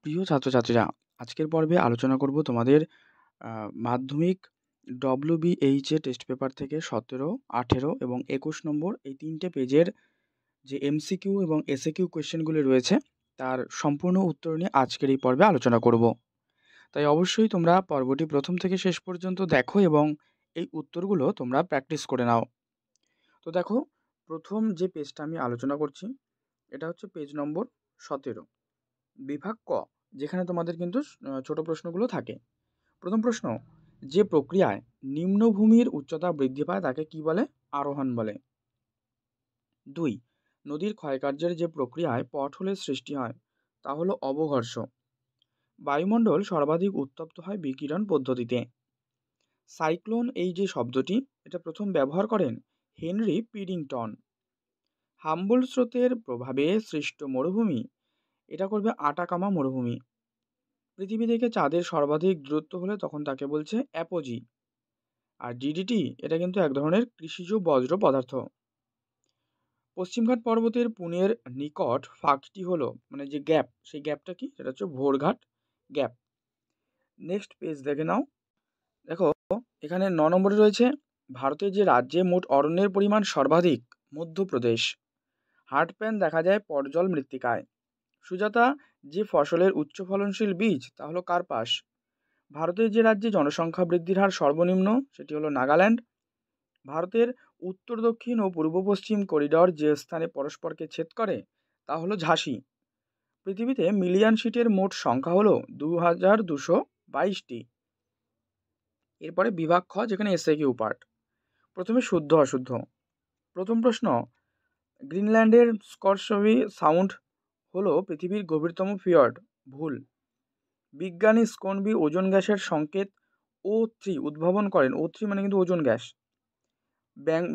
প্রিয় ছাত্রছাত্রীরা, আজকের পর্বে আলোচনা করব তোমাদের মাধ্যমিক WBHA টেস্ট পেপার থেকে 17, 18 এবং 21 নম্বর এই 3টে পেজের যে MCQ এবং SAQ কোয়েশ্চেনগুলি রয়েছে তার সম্পূর্ণ উত্তর নিয়ে আজকের এই পর্বে আলোচনা করব। তাই অবশ্যই তোমরা পর্বটি প্রথম থেকে শেষ পর্যন্ত দেখো এবং এই উত্তরগুলো তোমরা প্র্যাকটিস করে নাও। তো দেখো, প্রথম যে পেজটা আমি আলোচনা করছি এটা হচ্ছে পেজ নম্বর 17, বিভাগ ক, যেখানে তোমাদের কিন্তু ছোট প্রশ্নগুলো থাকে। প্রথম প্রশ্ন, যে প্রক্রিয়ায় নিম্নভূমির উচ্চতা বৃদ্ধি পায় তাকে কি বলে? আরোহণ বলে। 2, নদীর ক্ষয়কার্যের যে প্রক্রিয়ায় পটহোলের সৃষ্টি হয় তা হলো অবঘর্ষ। বায়ুমণ্ডল সর্বাধিক উত্তপ্ত হয় বিকিরণ পদ্ধতিতে। সাইক্লোন এই যে শব্দটি এটা প্রথম ব্যবহার করেন হেনরি পিডিংটন। হাম্বল স্রোতের প্রভাবে সৃষ্ট মরুভূমি এটা করবে আটাকামা মরুভূমি। পৃথিবী থেকে চাঁদের সর্বাধিক দূরত্ব হলে তখন তাকে বলছে অ্যাপোজি। আর ডিডিটি এটা কিন্তু এক ধরনের কৃষিজ বজ্র পদার্থ। পশ্চিমঘাট পর্বতের পুনের নিকট ফাঁকটি হলো মানে যে গ্যাপ, সেই গ্যাপটা কি? সেটা হচ্ছে ভোরঘাট গ্যাপ। নেক্সট পেজ দেখে নাও। দেখো, এখানে 9 নম্বরে রয়েছে ভারতের যে রাজ্যে মোট অরণ্যের পরিমাণ সর্বাধিক, মধ্যপ্রদেশ। হার্টপ্যান দেখা যায় পর্জল মৃত্তিকায়। সুজাতা যে ফসলের উচ্চ ফলনশীল বীজ তা হলো কার্পাস। ভারতের যে রাজ্যে জনসংখ্যা বৃদ্ধির হার সর্বনিম্ন সেটি হলো নাগাল্যান্ড। ভারতের উত্তর দক্ষিণ ও পূর্ব পশ্চিম করিডর যে স্থানে পরস্পরকে ছেদ করে তা হলো ঝাঁসি। পৃথিবীতে মিলিয়ন শিটের মোট সংখ্যা হলো 2222টি। এরপরে বিভাগ খ, যেখানে এসএকিউ পার্ট। প্রথমে শুদ্ধ অশুদ্ধ। প্রথম প্রশ্ন, গ্রিনল্যান্ডের স্করশভি সাউন্ড হলো পৃথিবীর গভীরতম ফিয়র্ড। ভুল। বিজ্ঞানী স্কোনবি ওজোন গ্যাসের সংকেত O3 উদ্ভাবন করেন। O3 মানে কিন্তু ওজোন গ্যাস।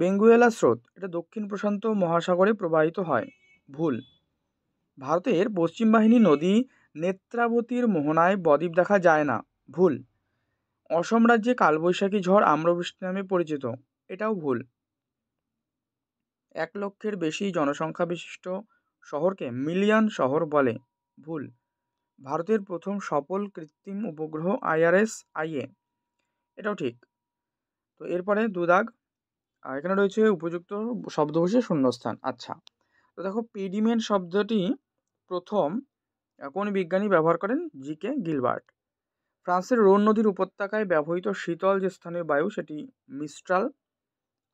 বেঙ্গুয়েলা স্রোত এটা দক্ষিণ প্রশান্ত মহাসাগরে প্রবাহিত হয়। ভুল। ভারতের পশ্চিম বাহিনী নদী নেত্রাবতীর মোহনায় বদ্বীপ দেখা যায় না। ভুল। অসম রাজ্যে কালবৈশাখী ঝড় আম্রবৃষ্টি নামে পরিচিত। এটাও ভুল। 1 লক্ষের বেশি জনসংখ্যা বিশিষ্ট শহরকে মিলিয়ন শহর বলে। ভুল। ভারতের প্রথম সফল কৃত্রিম উপগ্রহ IRS-IA, এটাও ঠিক। তো এরপরে দুদাগ, আর এখানে রয়েছে উপযুক্ত শব্দ বসে শূন্যস্থান। আচ্ছা, তো দেখো, পেডিমেন্ট শব্দটি প্রথম কোন বিজ্ঞানী ব্যবহার করেন? GK Gilbert. ফ্রান্সের রোন নদীর উপত্যকায় ব্যবহৃত শীতল যে স্থানীয় বায়ু সেটি মিস্ট্রাল।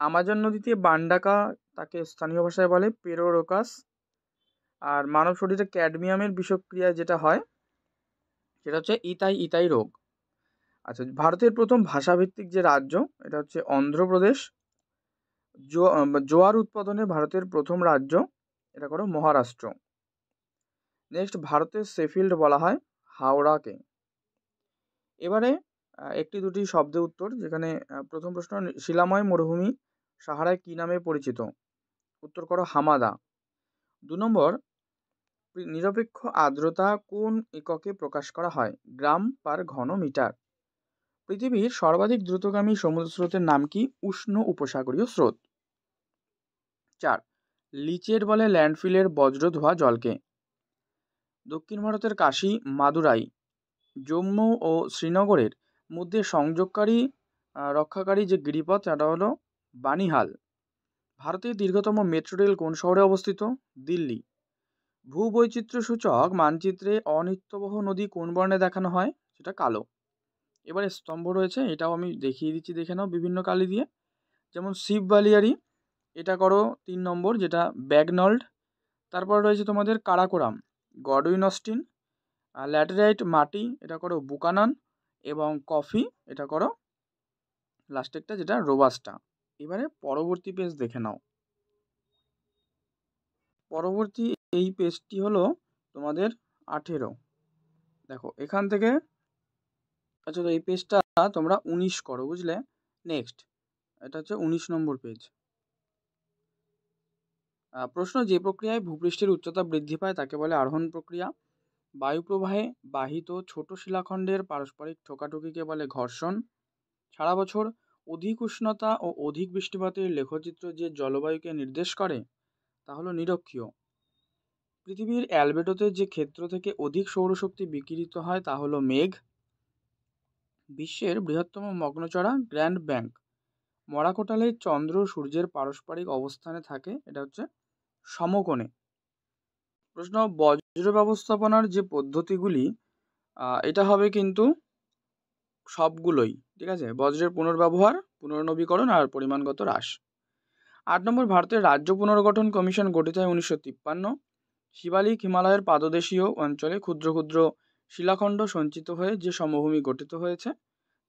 আমাজন নদীতে বান্ডাকা তাকে স্থানীয় ভাষায় বলে পেরোরোকাস। আর মানব শরীরে ক্যাডমিয়ামের বিষক্রিয়া যেটা হয় সেটা হচ্ছে ইতাই ইতাই রোগ। আচ্ছা, ভারতের প্রথম ভাষাভিত্তিক যে রাজ্য এটা হচ্ছে অন্ধ্রপ্রদেশ। জোয়ার উৎপাদনে ভারতের প্রথম রাজ্য এটা করো মহারাষ্ট্র। নেক্সট, ভারতের শেফিল্ড বলা হয় হাওড়াকে। এবারে একটি দুটি শব্দে উত্তর, যেখানে প্রথম প্রশ্ন, শিলাময় মরুভূমি সাহারায় কি নামে পরিচিত? উত্তর করো হামাদা। 2 নম্বর, নিরপেক্ষ আর্দ্রতা কোন এককে প্রকাশ করা হয়? গ্রাম পার ঘন মিটার। পৃথিবীর সর্বাধিক দ্রুতগামী সমুদ্র স্রোতের নাম কি? উষ্ণ উপসাগরীয় স্রোত। 4, লিচের বলে ল্যান্ডফিলের বজ্র ধোয়া জলকে। দক্ষিণ ভারতের কাশী মাদুরাই, জম্মু ও শ্রীনগরের মধ্যে সংযোগকারী রক্ষাকারী যে গিরিপথ সেটা হলো বানিহাল। ভারতের দীর্ঘতম মেট্রো রেল কোন শহরে অবস্থিত? দিল্লি। ভূবৈচিত্র্য সূচক মানচিত্রে অনিত্যবহ নদী কোন বর্ণে দেখানো হয়? সেটা কালো। এবারে স্তম্ভ রয়েছে, এটাও আমি দেখিয়ে দিচ্ছি, দেখে নাও বিভিন্ন কালি দিয়ে। যেমন শিব বালিয়ারি, এটা করো 3 নম্বর, যেটা ব্যাগনল্ড। তারপর রয়েছে তোমাদের কারাকোরাম, গডউইন অস্টিন। ল্যাটেরাইট মাটি এটা করো বুকানন। এবং কফি এটা করো লাস্টেরটা, যেটা রোবাস্টা। এবারে পরবর্তী পেজ দেখে নাও। পরবর্তী এই পেজটি হলো তোমাদের 18। দেখো এখান থেকে, আচ্ছা, তো এই পেজটা তোমরা 19 করো, বুঝলে? নেক্সট, এটা হচ্ছে 19 নম্বর পেজ। প্রশ্ন, যে প্রক্রিয়ায় ভূপৃষ্ঠের উচ্চতা বৃদ্ধি পায় তাকে বলে আরোহণ প্রক্রিয়া। বায়ুপ্রবাহে বাহিত ছোট শিলাখণ্ডের পারস্পরিক ঠোকাঠুকিকে বলে ঘর্ষণ। সারা বছর অধিক উষ্ণতা ও অধিক বৃষ্টিপাতের লেখচিত্র যে জলবায়ুকে নির্দেশ করে তা হলো নিরক্ষীয়। পৃথিবীর অ্যালবেডোতে যে ক্ষেত্র থেকে অধিক সৌরশক্তি বিকিরিত হয় তা হলো মেঘ। বিশ্বের বৃহত্তম মগ্নচড়া গ্র্যান্ড ব্যাংক মরাকোটালে চন্দ্র সূর্যের পারস্পরিক অবস্থানে থাকে, এটা হচ্ছে সমকোণে। প্রশ্ন, বজ্র ব্যবস্থাপনার যে পদ্ধতিগুলি, এটা হবে কিন্তু সবগুলোই, ঠিক আছে, বজ্রের পুনর্ব্যবহার, পুনর্নবীকরণ আর পরিমাণগত হ্রাস। 8 নম্বর, ভারতের রাজ্য পুনর্গঠন কমিশন গঠিত হয় 1953। শিবালিক হিমালয়ের পাদদেশীয় অঞ্চলে ক্ষুদ্র ক্ষুদ্র শিলাখণ্ড সঞ্চিত হয়ে যে সমভূমি গঠিত হয়েছে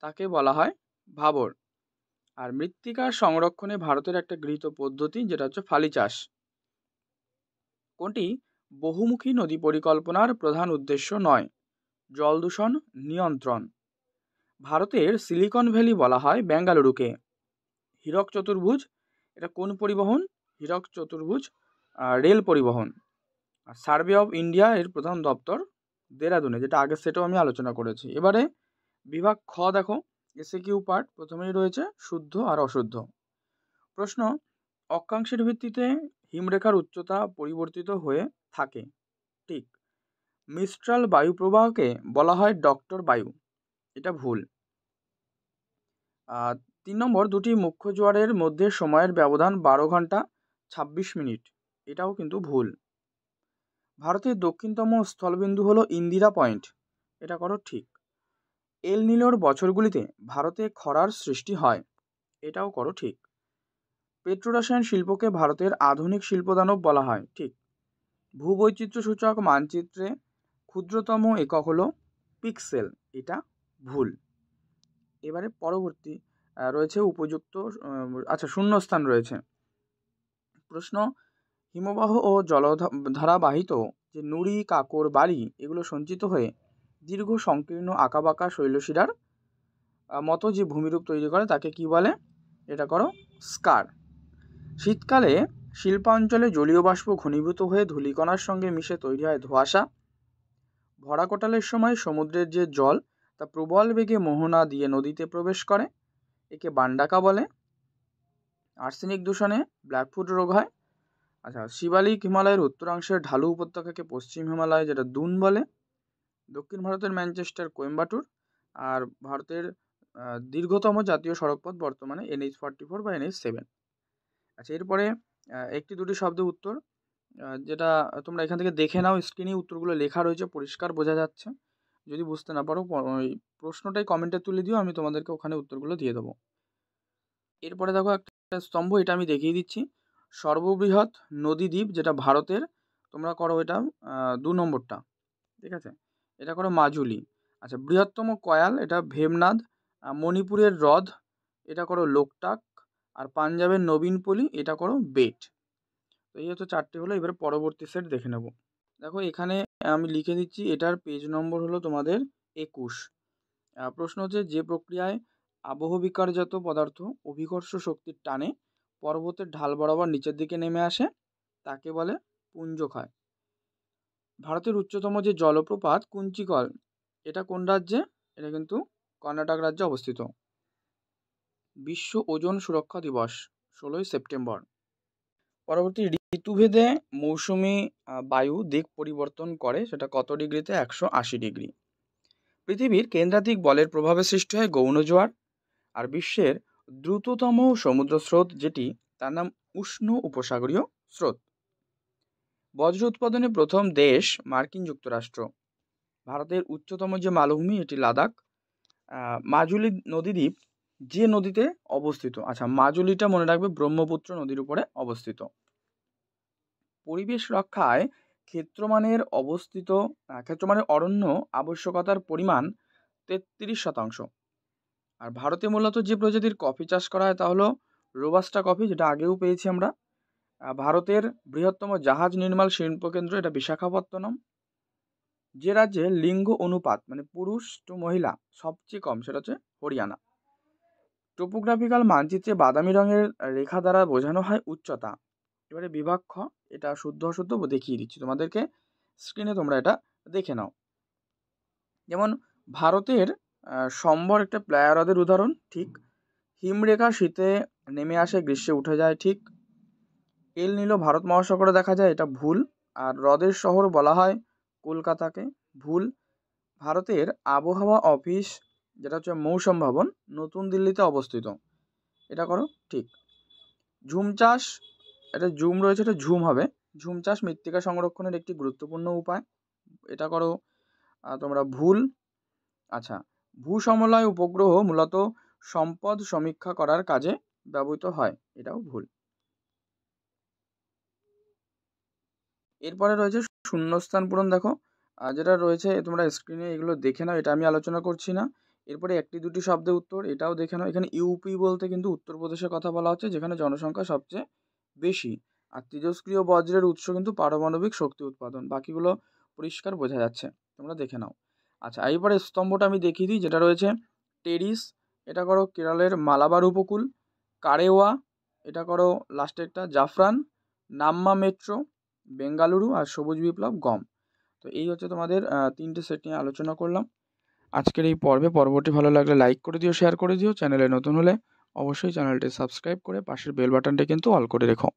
তাকে বলা হয় ভাবর। আর মৃত্তিকার সংরক্ষণে ভারতের একটা গৃহীত পদ্ধতি যেটা হচ্ছে ফালি চাষ। কোনটি বহুমুখী নদী পরিকল্পনার প্রধান উদ্দেশ্য নয়? জল দূষণ নিয়ন্ত্রণ। ভারতের সিলিকন ভ্যালি বলা হয় বেঙ্গালুরুকে। হীরক চতুর্ভুজ, এটা কোন পরিবহন? হীরক চতুর্ভুজ রেল পরিবহন। আর সার্ভে অফ ইন্ডিয়া এর প্রধান দপ্তর দেরাদুনে, যেটা আগে সেটাও আমি আলোচনা করেছি। এবারে বিভাগ খ দেখো, এসএকিউ পার্ট। প্রথমেই রয়েছে শুদ্ধ আর অশুদ্ধ। প্রশ্ন, অক্ষাংশের ভিত্তিতে হিমরেখার উচ্চতা পরিবর্তিত হয়ে থাকে, ঠিক। মিস্ট্রাল বায়ু প্রবাহকে বলা হয় ডক্টর বায়ু, এটা ভুল। 3 নম্বর, দুটি মুখ্য জোয়ারের মধ্যে সময়ের ব্যবধান 12 ঘন্টা 26 মিনিট, এটাও কিন্তু ভুল। ভারতের দক্ষিণতম স্থলবিন্দু হলো ইন্দিরা পয়েন্ট, এটা করো ঠিক। এল নিনোর বছরগুলিতে ভারতে খরার সৃষ্টি হয়, এটাও করো ঠিক। পেট্রোরসায়ন শিল্পকে ভারতের আধুনিক শিল্পদানব বলা হয়, ঠিক। ভূবৈচিত্র্য সূচক মানচিত্রে ক্ষুদ্রতম একক হলো পিক্সেল, এটা ভুল। এবারে পরবর্তী রয়েছে উপযুক্ত, আচ্ছা শূন্যস্থান রয়েছে। প্রশ্ন, হিমবাহ ও জলধারাবাহিত যে নুড়ি কাকর বালি এগুলো সঞ্চিত হয়ে দীর্ঘ সংকীর্ণ আঁকাবাঁকা শৈলশিরার মতো যে ভূমিরূপ তৈরি করে তাকে কি বলে? এটা করো স্কার। শীতকালে শিল্পাঞ্চলে জলীয় বাষ্প ঘনীভূত হয়ে ধূলিকণার সঙ্গে মিশে তৈরি হয় ধোঁয়াশা। ভরা কোটালের সময় সমুদ্রের যে জল তা প্রবল বেগে মোহনা দিয়ে নদীতে প্রবেশ করে, একে বান্ডাকা বলে। আর্সেনিক দূষণে ব্ল্যাকফুট রোগ হয়। আচ্ছা, শিবালিক হিমালয়ের উত্তরাংশের ঢালু উপত্যকাকে পশ্চিম হিমালয় যেটা দুন বলে। দক্ষিণ ভারতের ম্যানচেস্টার কোয়েম্বাটুর। আর ভারতের দীর্ঘতম জাতীয় সড়কপথ বর্তমানে NH44 বা NH7। আচ্ছা, এরপরে একটি দুটি শব্দ উত্তর, যেটা তোমরা এখান থেকে দেখে নাও, স্ক্রিনে উত্তরগুলো লেখা রয়েছে, পরিষ্কার বোঝা যাচ্ছে। যদি বুঝতে না পারো ওই প্রশ্নটাই কমেন্টে তুলে দিও, আমি তোমাদেরকে ওখানে উত্তরগুলো দিয়ে দেবো। এরপরে দেখো একটা স্তম্ভ, এটা আমি দেখিয়ে দিচ্ছি। সর্ববৃহৎ নদীদ্বীপ যেটা ভারতের, তোমরা করো এটা 2 নম্বরটা, ঠিক আছে, এটা করো মাজুলি। আচ্ছা, বৃহত্তম কয়াল, এটা ভেমনাদ। মণিপুরের হ্রদ, এটা করো লোকটাক। আর পাঞ্জাবের নবীনপল্লী, এটা করো বেট। তো এই হচ্ছে 4টে হলো। এবার পরবর্তী সেট দেখে নেব। দেখো এখানে আমি লিখে দিচ্ছি, এটার পেজ নম্বর হলো তোমাদের 21। প্রশ্ন হচ্ছে, যে প্রক্রিয়ায় আবহবিকারজাত পদার্থ অভিকর্ষ শক্তির টানে পর্বতের ঢাল বরাবর নিচের দিকে নেমে আসে তাকে বলে পুঞ্জক্ষয়। ভারতের উচ্চতম যে জলপ্রপাত কুঞ্চিকল, এটা কোন রাজ্যে? এটা কিন্তু কর্ণাটক রাজ্যে অবস্থিত। বিশ্ব ওজোন সুরক্ষা দিবস 16ই সেপ্টেম্বর। পরবর্তী, ঋতুভেদে মৌসুমি বায়ু দিক পরিবর্তন করে, সেটা কত ডিগ্রিতে? 180 ডিগ্রি। পৃথিবীর কেন্দ্রাতিক বলের প্রভাবে সৃষ্টি হয় গৌণ জোয়ার। আর বিশ্বের দ্রুততম সমুদ্র স্রোত যেটি, তার নাম উষ্ণ উপসাগরীয় স্রোত। বজ্র উৎপাদনে প্রথম দেশ মার্কিন যুক্তরাষ্ট্র। ভারতের উচ্চতম যে মালভূমি এটি লাদাখ। মাজুলি নদীদ্বীপ যে নদীতে অবস্থিত? আচ্ছা, মাজুলিটা মনে রাখবে ব্রহ্মপুত্র নদীর উপরে অবস্থিত। পরিবেশ রক্ষায় ক্ষেত্রমানের অরণ্য আবশ্যকতার পরিমাণ 33%। আর ভারতে মূলত যে প্রজাতির কফি চাষ করা হয় তা হলো রোবাস্টা কফি, যেটা আগেও পেয়েছি আমরা। ভারতের বৃহত্তম জাহাজ নির্মাণ শিল্পকেন্দ্র, এটা বিশাখাপত্তনম। যে রাজ্যে লিঙ্গ অনুপাত মানে পুরুষ টু মহিলা সবচেয়ে কম, সেটা হচ্ছে হরিয়ানা। টোপোগ্রাফিক্যাল মানচিত্রে বাদামি রঙের রেখা দ্বারা বোঝানো হয় উচ্চতা। এবারে বিভাগ খ, এটা শুদ্ধ অশুদ্ধ দেখিয়ে দিচ্ছি তোমাদেরকে, স্ক্রিনে তোমরা এটা দেখে নাও। যেমন ভারতের সম্বর একটা প্লায়া হ্রদের উদাহরণ, ঠিক। হিমরেখা শীতে নেমে আসে, গ্রীষ্মে উঠে যায়, ঠিক। এল নীলো ভারত মহাসাগরে দেখা যায়, এটা ভুল। আর হ্রদের শহর বলা হয় কলকাতাকে। ভুল। ভারতের আবহাওয়া অফিস, যেটা হচ্ছে মৌসুম ভবন, নতুন দিল্লিতে অবস্থিত। এটা করো ঠিক। ঝুম চাষ, এটা ঝুম রয়েছে, এটা ঝুম হবে। ঝুম চাষ মৃত্তিকা সংরক্ষণের একটি গুরুত্বপূর্ণ উপায়। এটা করো তোমরা ভুল। আচ্ছা, ভূসমলয় উপগ্রহ মূলত সম্পদ সমীক্ষা করার কাজে ব্যবহৃত হয়। এটাও ভুল। এরপরে রয়েছে শূন্যস্থান পূরণ। দেখো যেটা রয়েছে তোমরা স্ক্রিনে এগুলো দেখে নাও, এটা আমি আলোচনা করছি না। এরপরে একটি দুটি শব্দের উত্তর, এটাও দেখে নাও। এখানে ইউপি বলতে কিন্তু উত্তরপ্রদেশের কথা বলা হচ্ছে, যেখানে জনসংখ্যা সবচেয়ে বেশি। আর তেজস্ক্রিয় বজ্রের উৎস কিন্তু পারমাণবিক শক্তি উৎপাদন। বাকিগুলো পরিষ্কার বোঝা যাচ্ছে, তোমরা দেখে নাও। আচ্ছা, এইবারে স্তম্ভটা আমি দেখিয়ে দিই, যেটা রয়েছে টেরিস। এটা করো কেরলের মালাবার উপকূল। কারেওয়া, এটা করো লাস্টেরটা জাফরান। নাম্মা মেট্রো বেঙ্গালুরু। আর সবুজ বিপ্লব গম। তো এই হচ্ছে তোমাদের তিনটে সেট নিয়ে আলোচনা করলাম আজকের এই পর্বে। পর্বটি ভালো লাগলে লাইক করে দিও, শেয়ার করে দিও। চ্যানেলে নতুন হলে অবশ্যই চ্যানেলটি সাবস্ক্রাইব করে পাশের বেল বাটনটা কিন্তু অল করে রেখো।